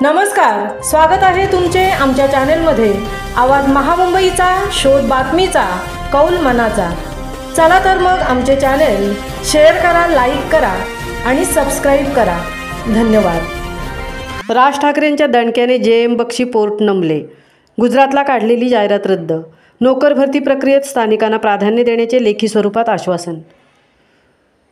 नमस्कार, स्वागत आहे तुमचे आमच्या चॅनेलमध्ये। आवाज महामुंबईचा, शोध बातमीचा, कौल मनाचा। चला तर मग आमचे चॅनेल शेअर करा, लाईक करा आणि सबस्क्राईब करा। धन्यवाद। राज ठाकरेंच्या दणक्याने JM बक्षी पोर्ट नमले। गुजरातला काढलेली जाहिरात रद्द। नोकर भरती प्रक्रियेत स्थानिकांना प्राधान्य देण्याचे लेखी स्वरूपात आश्वासन।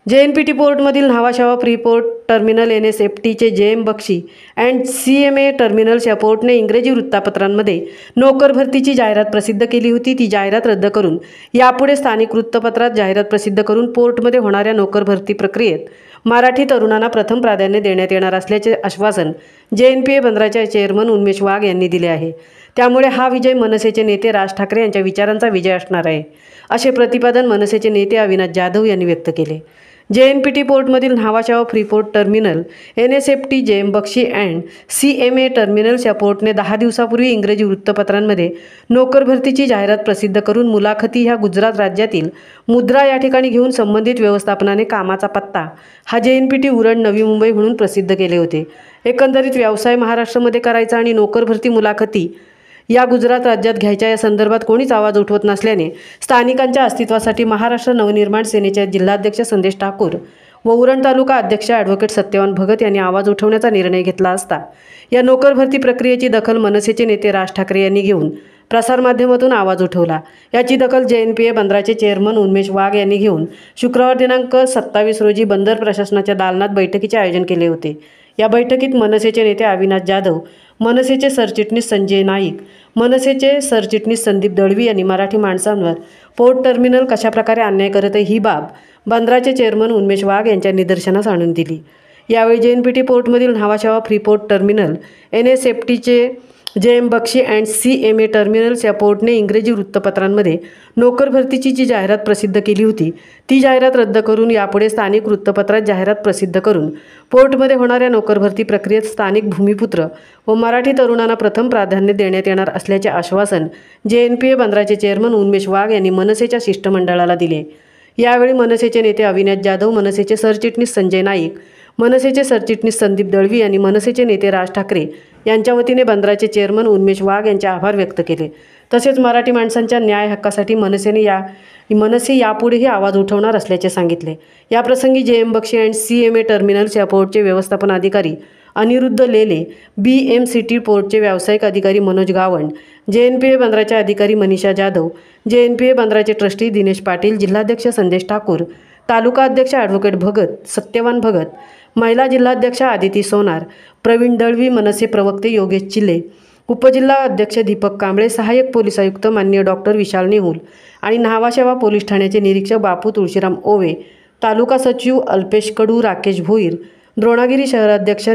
JNPT पोर्टमधील न्हावाशावा फ्रीपोर्ट टर्मिनल NSFTचे JM Bakshi and CMA terminals या पोर्टने इंग्रजी वृत्तपत्रांमध्ये नोकर भरतीची जाहिरात प्रसिद्ध केली होती। ती जाहिरात रद्द करून यापुढे स्थानिक वृत्तपत्रात जाहिरात प्रसिद्ध करून पोर्टमध्ये होणाऱ्या नोकर भरती प्रक्रियेत मराठी तरुणांना प्रथम प्राधान्य देण्यात येणार असल्याचे आश्वासन JNPA 15चे चेअरमन उन्मेष वाघ यांनी दिले आहे। त्यामुळे हा विजय मनसेचे नेते राज ठाकरे यांच्या विचारांचा विजय असणार आहे, असे प्रतिपादन मनसेचे नेते अविनाश जाधव यांनी व्यक्त केले। JNPT पोर्टमधील Nhava Sheva freeport terminal NSFT JM Bakshi and CMA terminals या पोर्टने 10 दिवसापूर्वी इंग्रजी वृत्तपत्रांमध्ये नोकर भरतीची जाहिरात प्रसिद्ध करून मुलाखती ह्या गुजरात राज्यातील मुद्रा या ठिकाणी घेऊन संबंधित व्यवस्थापनाने कामाचा पत्ता हा JNPT उरण नवी मुंबई म्हणून प्रसिद्ध केले होते। एकंदरीत व्यवसाय महाराष्ट्रामध्ये करायचा आणि नोकर भरती मुलाखती या गुजरात राज्यात घ्यायच्या या संदर्भात कोणीच आवाज उठवत नसल्याने स्थानिकांच्या अस्तित्वासाठी महाराष्ट्र नवनिर्माण सेनेचे जिल्हाध्यक्ष संदेश ठाकूर व उरण तालुका अध्यक्ष ॲडव्होकेट सत्यवान भगत यांनी आवाज उठवण्याचा निर्णय घेतला असता या नोकर भरती प्रक्रियेची दखल मनसेचे नेते राज ठाकरे यांनी घेऊन प्रसारमाध्यमातून आवाज उठवला। याची दखल JNPA 15चे चेअरमन उन्मेष वाघ यांनी घेऊन शुक्रवार दिनांक 27 रोजी बंदर प्रशासनाच्या दालनात बैठकीचे आयोजन केले होते। या बैठकीत मनसेचे नेते अविनाश जाधव, मनसेचे सरचिटणीस संजय नाईक, मनसेचे सरचिटणीस संदीप दळवी यांनी मराठी माणसांवर पोर्ट टर्मिनल कशाप्रकारे अन्याय करत आहे ही बाब 15चे चेअरमन उन्मेष वाघ यांच्या निदर्शनास आणून दिली। यावेळी JNPT पोर्टमधील न्हावाशावा फ्रीपोर्ट टर्मिनल NSFTचे JM Bakshi and CMA terminals या पोर्टने इंग्रजी वृत्तपत्रांमध्ये नोकर भरतीची जी जाहिरात प्रसिद्ध केली होती ती जाहिरात रद्द करून यापुढे स्थानिक वृत्तपत्रात जाहिरात प्रसिद्ध करून पोर्टमध्ये होणाऱ्या नोकर भरती प्रक्रियेत स्थानिक भूमिपुत्र व मराठी तरुणांना प्रथम प्राधान्य देण्यात येणार असल्याचे आश्वासन JNPA 15चे चेअरमन उन्मेष वाघ यांनी मनसेच्या शिष्टमंडळाला दिले। यावेळी मनसेचे नेते अविनाश जाधव, मनसेचे सरचिटणीस संजय नाईक, मनसेचे सरचिटणीस संदीप दळवी यांनी मनसेचे नेते राज ठाकरे यांच्या वतीने 15चे चेअरमन उन्मेष वाघ यांचे आभार व्यक्त केले। तसेच मराठी माणसांच्या न्याय हक्कासाठी मनसे यापुढेही आवाज उठवणार असल्याचे सांगितले। याप्रसंगी JM Bakshi and CMA terminals या पोर्टचे व्यवस्थापन अधिकारी अनिरुद्ध लेले, BMCT पोर्टचे व्यावसायिक अधिकारी मनोज गावंड, JNPA 15चे अधिकारी मनीषा जाधव, JNPA 15चे ट्रस्टी दिनेश पाटील, जिल्हाध्यक्ष संदेश ठाकूर, तालुका अध्यक्ष ॲडव्होकेट भगत सत्यवान भगत, महिला जिल्हाध्यक्ष आदिती सोनार, प्रवीण दळवी, मनसे प्रवक्ते योगेश चिल्ले, उपजिल्हा अध्यक्ष दीपक कांबळे, सहाय्यक पोलीस आयुक्त माननीय डॉक्टर विशाल नेहुल आणि न्हावाशावा पोलीस ठाण्याचे निरीक्षक बापू तुळशीराम ओवे, तालुका सचिव अल्पेश कडू, राकेश भोईर, द्रोणागिरी शहराध्यक्ष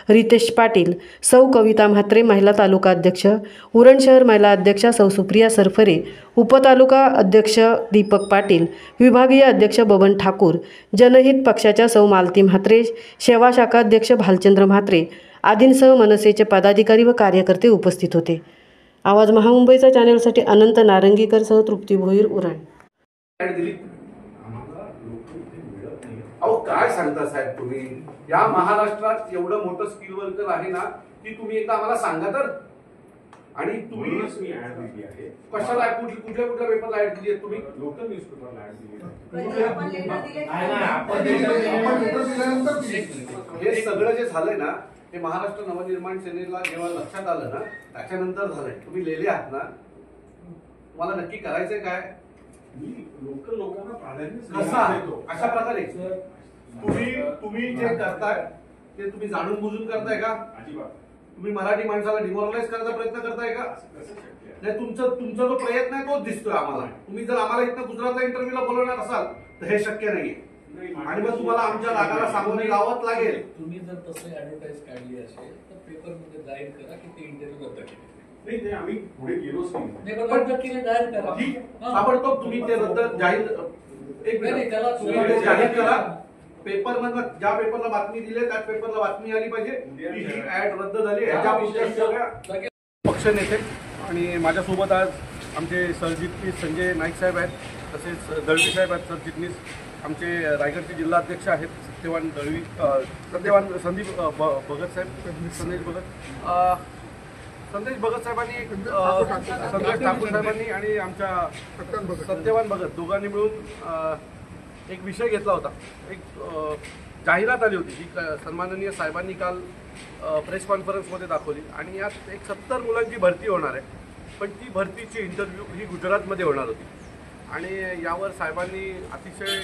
रितेश पाटील, सौ कविता म्हात्रे, महिला तालुका अध्यक्ष, उरण शहर महिला अध्यक्षा सौ सुप्रिया सरफरे, उपतालुका अध्यक्ष दीपक पाटील, विभागीय अध्यक्ष बबन ठाकूर, जनहित पक्षाच्या सौ मालती म्हात्रे, सेवा शाखा अध्यक्ष भालचंद्र म्हात्रे आदींसह मनसेचे पदाधिकारी व कार्यकर्ते उपस्थित होते। आवाज महामुंबईचा चॅनेलसाठी अनंत नारंगीकरसह तृप्ती भोईर, उरण। अहो काय सांगता साहेब तुम्ही? या महाराष्ट्रात एवढं मोठं स्किल वर्कर आहे ना की तुम्ही एकदा आम्हाला सांगा तर। आणि तुम्ही कशाला कुठल्या पेपरला ऍड दिली आहे तुम्ही? लोकल न्यूजपेपरला ऍड दिली आहे। हे सगळं जे झालंय ना हे महाराष्ट्र नवनिर्माण सेनेला जेव्हा लक्षात आलं ना त्याच्यानंतर झालंय। तुम्ही लिहिले आहात ना, तुम्हाला नक्की करायचंय काय? लोकल लोकांना प्राधान्य कसा अशा प्रकारे तुम्ही जे करताय ते तुम्ही जाणून बुजून करताय का? अजिबात। तुम्ही मराठी माणसाला डिमोरलाइज करायचा प्रयत्न करताय का? नाही, तुमचा जो प्रयत्न आहे तोच दिसतोय आम्हाला। तुम्ही जर आम्हाला इथं गुजरातला इंटरव्ह्यूला बोलवणार असाल तर हे शक्य नाहीये आणि मग तुम्हाला आमच्या रागाला सामोरे लावत लागेल। तुम्ही जर तसं ऍडव्हर्टाइज काढली असेल तर पेपरमध्ये जाहीर करा की ते इंटरव्ह्यू रद्द केले। नाही ते आम्ही पुढे गेलोच नाही, पण रद्द केले जाहीर करा। ताबडतोब तुम्ही ते रद्द जाहीर जाहीर करा। पेपर मधला ज्या पेपरला बातमी दिली त्याच पेपरला बातमी आली पाहिजे ही ऍड रद्द झाली। पक्ष नेते आणि माझ्यासोबत आज आमचे सरचिटणीस संजय नाईक साहेब आहेत, तसेच दळवी साहेब आहेत सरचिटणीस, आमचे रायगडचे जिल्हाध्यक्ष आहेत सत्यवान दळवी, सत्यवान संदीप भगत साहेब, संदेश भगत साहेबांनी, संदेश ठाकूर साहेबांनी आणि आमच्या सत्यवान भगत दोघांनी मिळून एक विषय घेतला होता. एक जाहिरात आली होती जी सन्माननीय साहेबांनी काल प्रेस कॉन्फरन्समध्ये दाखवली आणि यात एक 70 मुलांची भरती होणार आहे. पण ती भरतीची इंटरव्ह्यू ही गुजरातमध्ये होणार होती आणि यावर साहेबांनी अतिशय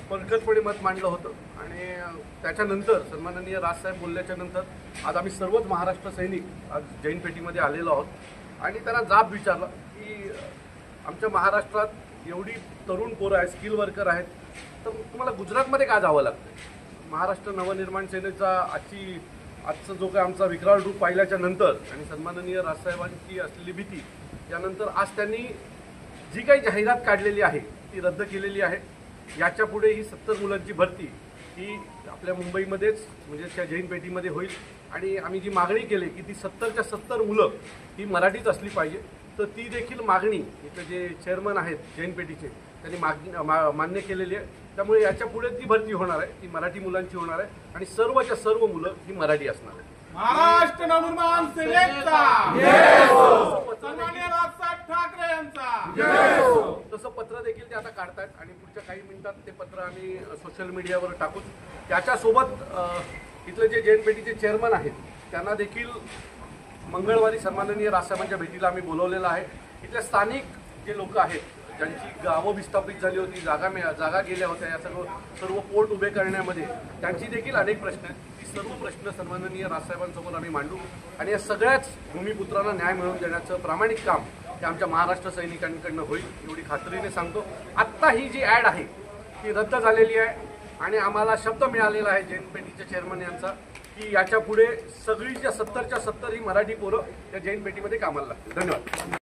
परखडपणे मत मांडलं होतं आणि त्याच्यानंतर सन्माननीय राजसाहेब बोलल्याच्या नंतर आज आम्ही सर्वच महाराष्ट्र सैनिक आज जैन पेठीमध्ये आलेलो आहोत आणि त्यांना जाब विचारला की आमच्या महाराष्ट्रात एवढी तरुण पोरं आहेत, स्किल वर्कर आहेत, तर तुम्हाला गुजरातमध्ये का जावं लागतं? महाराष्ट्र नवनिर्माण सेनेचा आजचा जो काय आमचा विक्राळ रूप पाहिल्याच्या नंतर आणि सन्माननीय राजसाहेबांची असलेली भीती यानंतर आज त्यांनी जी काही जाहिरात काढलेली आहे ती रद्द केलेली आहे. याच्या पुढे ही 70 मुलांची भरती ही आपल्या मुंबईमध्येच म्हणजे त्या जैन पेठीमध्ये होईल आणि आम्ही जी मागणी केली की ती 70च्या 70 मुलं ही मराठीच असली पाहिजे, तर ती देखील मागणी इथं जे चेअरमन आहेत जैन पेठीचे त्यांनी मान्य केलेली आहे. त्यामुळे याच्या पुढे ती भरती होणार आहे, ती मराठी मुलांची होणार आहे आणि सर्वच्या सर्व मुलं ही मराठी असणार आहे. महाराष्ट्र नवनिर्माण सेनेचा सन्माननीय राजसाहेब ठाकरे यांचा तसं पत्र देखील ते आता काढतायत आणि पुढच्या काही मिनिटात ते पत्र आम्ही सोशल मीडियावर टाकूच. त्याच्यासोबत इथले जे जैन पेठीचे चेअरमन आहेत त्यांना देखील मंगळवारी सन्माननीय राजसाहेबांच्या भेटीला आम्ही बोलवलेलं आहे. इथले स्थानिक जे लोक आहेत ज्यांची गावं विस्थापित झाली होती, जागा गेल्या होत्या, या सर्व पोर्ट उभे करण्यामध्ये त्यांची देखील अनेक प्रश्न आहेत. ती सर्व प्रश्न सन्माननीय राजसाहेबांसमोर आम्ही मांडू आणि या सगळ्याच भूमिपुत्रांना न्याय मिळवून देण्याचं प्रामाणिक काम हे आमच्या महाराष्ट्र सैनिकांकडनं होईल एवढी खात्रीने सांगतो. आत्ता ही जी ॲड आहे ती रद्द झालेली आहे आणि आम्हाला शब्द मिळालेला आहे जैन पेठीच्या चेअरमन यांचा की याच्या पुढे सगळीच्या 70च्या 70 ही मराठी पोरं या जैन पेठीमध्ये कामाला लागतील. धन्यवाद.